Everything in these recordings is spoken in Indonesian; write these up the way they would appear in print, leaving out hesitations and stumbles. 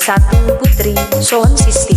1 Putri Sound System.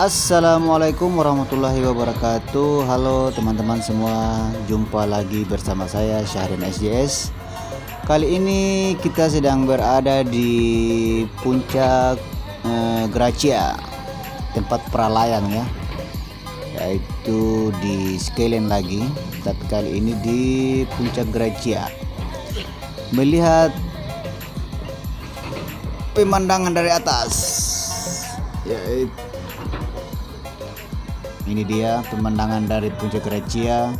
Assalamualaikum warahmatullahi wabarakatuh. Halo teman-teman semua, jumpa lagi bersama saya Syahrin SJS. Kali ini kita sedang berada di puncak Gracia, tempat peralayan ya, yaitu di Sekelen lagi, tapi kali ini di puncak Gracia, melihat pemandangan dari atas, yaitu ini dia pemandangan dari puncak Gracia,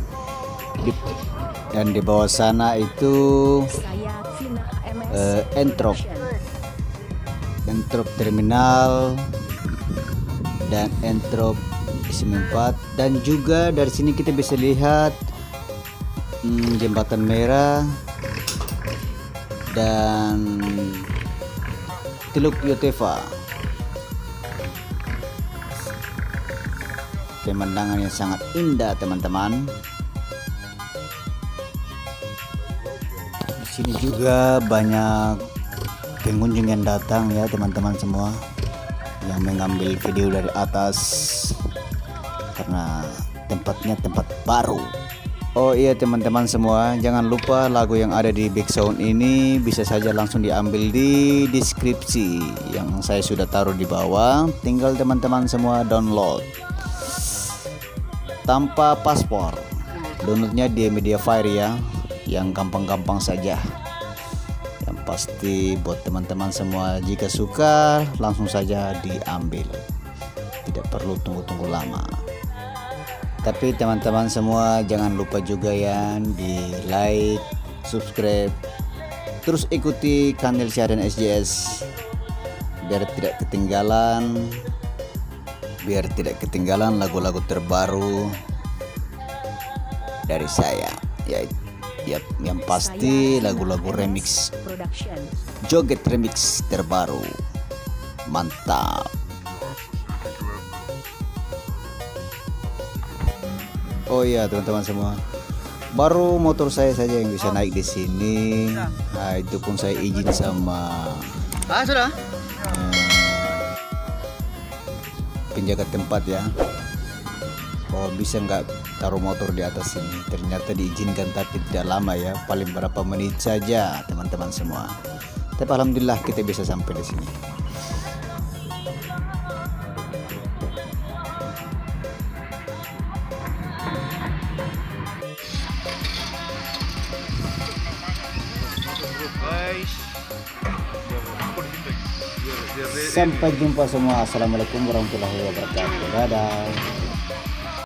dan di bawah sana itu Entrop terminal dan Entrop SM4, dan juga dari sini kita bisa lihat jembatan merah dan Teluk Yotefa. Pemandangan yang sangat indah teman-teman. Di sini juga banyak pengunjung yang datang ya teman-teman semua, yang mengambil video dari atas karena tempatnya tempat baru. Oh iya teman-teman semua, jangan lupa lagu yang ada di background ini bisa saja langsung diambil di deskripsi yang saya sudah taruh di bawah. Tinggal teman-teman semua download tanpa paspor. Downloadnya di Mediafire ya, yang gampang-gampang saja. Yang pasti buat teman-teman semua, jika suka langsung saja diambil, tidak perlu tunggu-tunggu lama. Tapi teman-teman semua jangan lupa juga ya di like, subscribe, terus ikuti channel Syahrin SJS biar tidak ketinggalan lagu-lagu terbaru dari saya ya, yang pasti lagu-lagu remix, joget remix terbaru. Mantap. Oh iya teman-teman semua, baru motor saya saja yang bisa naik di sini. Nah, itu pun saya izin sama sudah penjaga tempat ya, oh bisa nggak taruh motor di atas sini. Ternyata diizinkan, tapi tidak lama ya, paling berapa menit saja teman-teman semua. Tapi alhamdulillah kita bisa sampai di sini. Sampai jumpa semua. Assalamualaikum warahmatullahi wabarakatuh. Dadah.